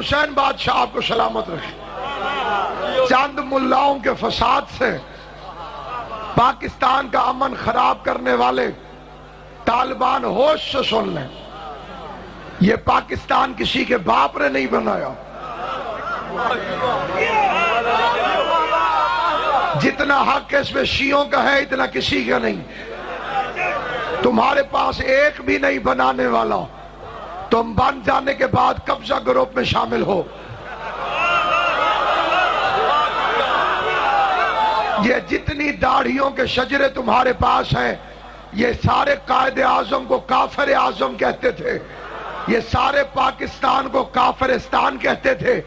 حسین بادشاہ آپ کو سلامت رکھے۔ چند ملاؤں کے فساد سے پاکستان کا امن خراب کرنے والے طالبان ہوش سے سن لیں، یہ پاکستان کسی کے باپ نے نہیں بنایا۔ جتنا حق اس میں شیعوں کا ہے اتنا کسی کا نہیں۔ تمہارے پاس ایک بھی نہیں بنانے والا، تم بن جانے کے بعد قبضہ گروپ میں شامل ہو۔ یہ جتنی داڑھیوں کے شجرے تمہارے پاس ہیں، یہ سارے قائد اعظم کو کافر اعظم کہتے تھے، یہ سارے پاکستان کو کافرستان کہتے تھے۔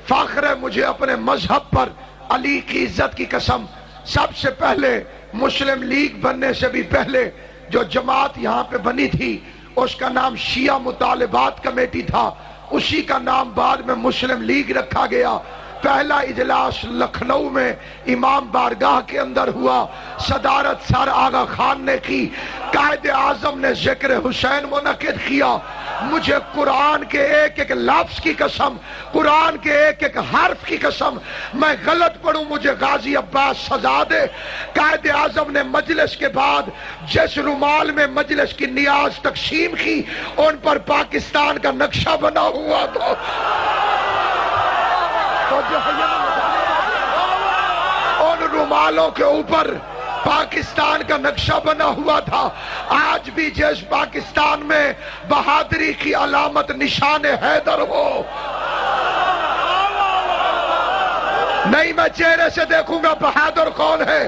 فخر ہے مجھے اپنے مذہب پر، علی کی عزت کی قسم۔ سب سے پہلے مسلم لیگ بننے سے بھی پہلے جو جماعت یہاں پہ بنی تھی اس کا نام شیعہ مطالبات کمیٹی تھا، اسی کا نام بعد میں مسلم لیگ رکھا گیا۔ پہلا اجلاس لکھنؤ میں امام بارگاہ کے اندر ہوا، صدارت سر آغا خان نے کی، قائد اعظم نے ذکر حسین منعقد کیا۔ مجھے قرآن کے ایک ایک لفظ کی قسم، قرآن کے ایک ایک حرف کی قسم، میں غلط پڑھوں مجھے غازی عباس سزا دے۔ قائد اعظم نے مجلس کے بعد جس رومال میں مجلس کی نیاز تقسیم کی ان پر پاکستان کا نقشہ بنا ہوا تھا۔ ان رومالوں کے اوپر پاکستان کا نقشہ بنا ہوا تھا۔ آج بھی جس پاکستان میں بہادری کی علامت نشان حیدر ہو، نہیں میں چہرے سے دیکھوں گا بہادر کون ہے،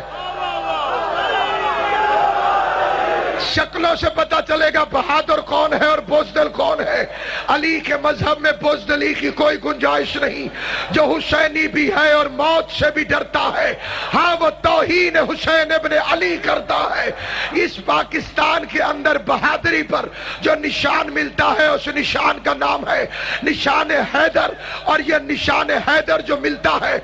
شکلوں سے پتا چلے گا بہادر کون ہے اور بزدل کون ہے۔ علی کے مذہب میں بزدلی کی کوئی گنجائش نہیں۔ جو حسینی بھی ہے اور موت سے بھی ڈرتا ہے، ہاں وہ توہین حسین ابن علی کرتا ہے۔ اس پاکستان کے اندر بہادری پر جو نشان ملتا ہے اس نشان کا نام ہے نشان حیدر، اور یہ نشان حیدر جو ملتا ہے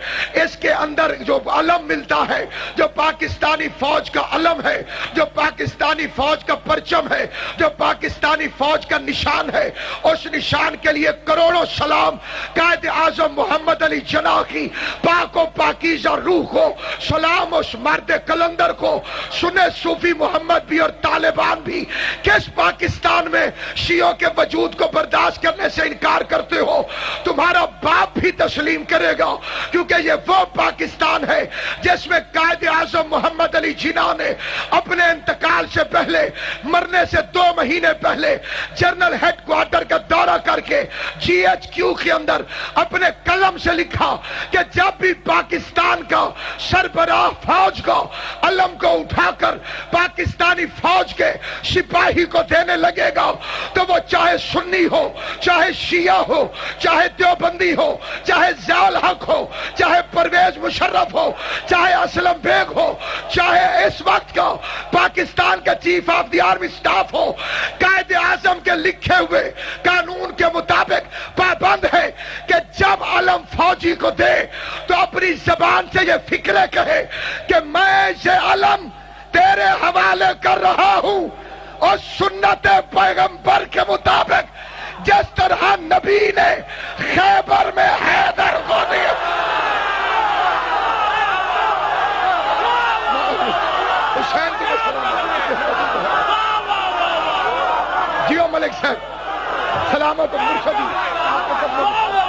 اس کے اندر جو علم ملتا ہے، جو پاکستانی فوج کا علم ہے، جو پاکستانی فوج کا پرچم ہے، جو پاکستانی فوج کا نشان ہے، اس نشان کے لیے کروڑوں سلام قائد اعظم محمد علی جناح کی پاک و پاکیزہ روح کو، سلام اس مرد کلندر کو۔ سنے صوفی محمد بھی اور طالبان بھی، کس پاکستان میں شیعوں کے وجود کو برداشت کرنے سے انکار کرتے ہو؟ تمہارا باپ بھی تسلیم کرے گا، کیونکہ یہ وہ پاکستان ہے جس میں قائد اعظم محمد علی جناح نے اپنے انتقال سے پہلے، مرنے سے 2 مہینے پہلے جنرل ہیڈ کوارٹر کا دورہ کر کے جی ایچ کیو کے اندر اپنے قلم سے لکھا کہ جب بھی پاکستان کا سربراہ فوج کا علم کو اٹھا کر پاکستانی فوج کے سپاہی کو دینے لگے گا تو وہ چاہے سنی ہو، چاہے شیعہ ہو، چاہے دیوبندی ہو، چاہے ضیاء الحق ہو، چاہے پرویز مشرف ہو، چاہے اسلم بیگ ہو، چاہے اس وقت کا پاکستان کا chief of the army staff ہو، قائد اعظم کے لکھے ہوئے قانون کے مطابق پابند ہے کہ جب علم فوجی کو دے تو اپنی زبان سے یہ فکرے کہے کہ میں یہ علم تیرے حوالے کر رہا ہوں، اور سنت پیغمبر کے مطابق جس طرح نبی نے خیبر میں حیدر کو دیا۔ حسین کی جیو ملک صاحب سلامت مرشدی